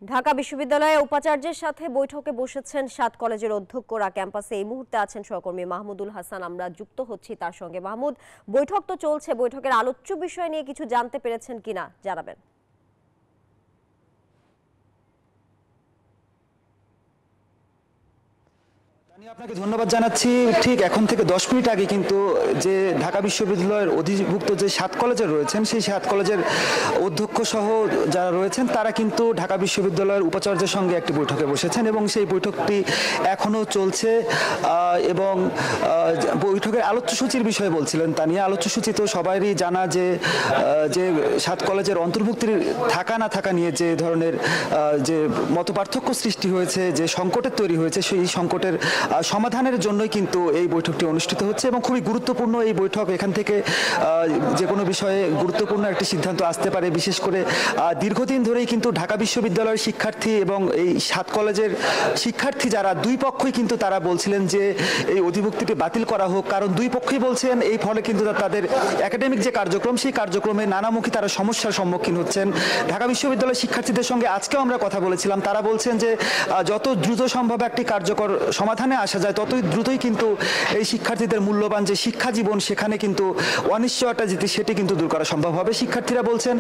ঢাকা বিশ্ববিদ্যালয়ে উপাচার্যের সাথে বৈঠকে বসেছেন ৭ কলেজের অধ্যক্ষরা। ক্যাম্পাসে এই মুহূর্তে আছেন সহকর্মী মাহমুদুল হাসান, আমরা যুক্ত হচ্ছি তার সঙ্গে। মাহমুদ, বৈঠক তো চলছে, বৈঠকের আলোচ্য বিষয় নিয়ে কিছু জানতে পেরেছেন কিনা জানাবেন। আপনাকে ধন্যবাদ জানাচ্ছি। ঠিক এখন থেকে 10 মিনিট আগে কিন্তু যে ঢাকা বিশ্ববিদ্যালয়ের অধিভুক্ত যে 7 কলেজে রয়েছেন সেই 7 কলেজের অধ্যক্ষ সহ যারা রয়েছেন তারা কিন্তু ঢাকা বিশ্ববিদ্যালয়ের উপাচার্যের সঙ্গে একটি বৈঠকে বসেছেন এবং সেই বৈঠকটি এখনো চলছে। এবং বৈঠকের আলোচ্যসূচির বিষয়ে বলছিলেন তানিয়া। আলোচ্যসূচি তো সবারই জানা যে 7 কলেজের অন্তর্ভুক্তির থাকা না থাকা নিয়ে যে ধরনের যে মতপার্থক্য সৃষ্টি হয়েছে, যে সংকটের তৈরি হয়েছে, সেই সংকটের সমাধানের জন্যই কিন্তু এই বৈঠকটি অনুষ্ঠিত হচ্ছে এবং খুবই গুরুত্বপূর্ণ এই বৈঠক। এখান থেকে যে কোনো বিষয়ে গুরুত্বপূর্ণ একটি সিদ্ধান্ত আসতে পারে। বিশেষ করে দীর্ঘদিন ধরেই কিন্তু ঢাকা বিশ্ববিদ্যালয়ের শিক্ষার্থী এবং এই 7 কলেজের শিক্ষার্থী যারা দুই পক্ষই কিন্তু তারা বলছিলেন যে এই অধিভুক্তিটি বাতিল করা হোক, কারণ দুই পক্ষই বলছেন এই ফলে কিন্তু তাদের একাডেমিক যে কার্যক্রম সেই কার্যক্রমে নানামুখী তারা সমস্যার সম্মুখীন হচ্ছেন। ঢাকা বিশ্ববিদ্যালয়ের শিক্ষার্থীদের সঙ্গে আজকেও আমরা কথা বলেছিলাম, তারা বলছেন যে যত দ্রুত সম্ভব একটি কার্যকর সমাধানে আসা যায় ততই দ্রুতই কিন্তু এই শিক্ষার্থীদের মূল্যবান যে শিক্ষা জীবন সেখানে কিন্তু অনিশ্চয়তা সেটি কিন্তু দূর করা সম্ভব হবে। শিক্ষার্থীরা বলছেন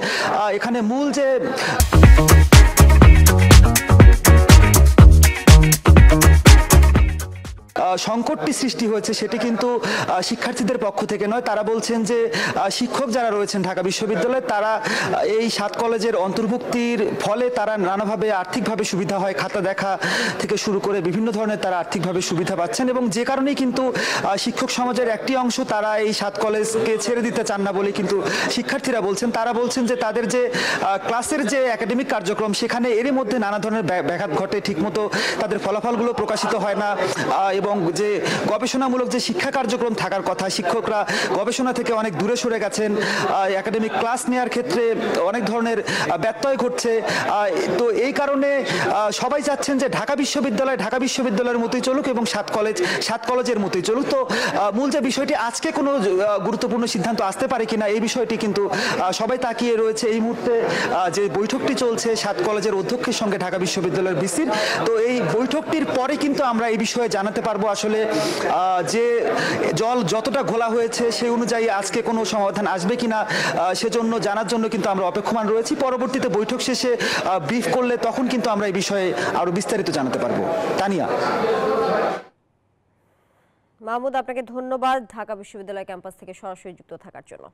এখানে মূল যে সংকটটি সৃষ্টি হয়েছে সেটি কিন্তু শিক্ষার্থীদের পক্ষ থেকে নয়। তারা বলছেন যে শিক্ষক যারা রয়েছেন ঢাকা বিশ্ববিদ্যালয়ে তারা এই 7 কলেজের অন্তর্ভুক্তির ফলে তারা নানাভাবে আর্থিকভাবে সুবিধা হয়, খাতা দেখা থেকে শুরু করে বিভিন্ন ধরনের তারা আর্থিকভাবে সুবিধা পাচ্ছেন এবং যে কারণেই কিন্তু শিক্ষক সমাজের একটি অংশ তারা এই 7 কলেজকে ছেড়ে দিতে চান না বলে কিন্তু শিক্ষার্থীরা বলছেন। তারা বলছেন যে তাদের যে ক্লাসের যে একাডেমিক কার্যক্রম সেখানে এরই মধ্যে নানা ধরনের ব্যাঘাত ঘটে, ঠিকমতো তাদের ফলাফলগুলো প্রকাশিত হয় না এবং যে গবেষণামূলক যে শিক্ষা কার্যক্রম থাকার কথা, শিক্ষকরা গবেষণা থেকে অনেক দূরে সরে গেছেন। একাডেমিক ক্লাস নেওয়ার ক্ষেত্রে অনেক ধরনের ব্যত্যয় ঘটছে। তো এই কারণে সবাই চাচ্ছেন যে ঢাকা বিশ্ববিদ্যালয়ের মতোই চলুক এবং 7 কলেজের মতোই চলুক। তো মূল যে বিষয়টি আজকে কোনো গুরুত্বপূর্ণ সিদ্ধান্ত আসতে পারে কিনা এই বিষয়টি কিন্তু সবাই তাকিয়ে রয়েছে। এই মুহূর্তে যে বৈঠকটি চলছে 7 কলেজের অধ্যক্ষের সঙ্গে ঢাকা বিশ্ববিদ্যালয়ের ভিসির, তো এই বৈঠকটির পরে কিন্তু আমরা এই বিষয়ে জানাতে পারবো আসলে যে জল যতটা ঘোলা হয়েছে সেই অনুযায়ী আজকে কোনো সমাধান আসবে কিনা সেজন্য জানার জন্য কিন্তু আমরা অপেক্ষমান রয়েছি। পরবর্তীতে বৈঠক শেষে ব্রিফ করলে তখন কিন্তু আমরা এই বিষয়ে আরো বিস্তারিত জানাতে পারবো। তানিয়া। মাহমুদ, আপনাকে ধন্যবাদ ঢাকা বিশ্ববিদ্যালয় ক্যাম্পাস থেকে সরাসরি যুক্ত থাকার জন্য।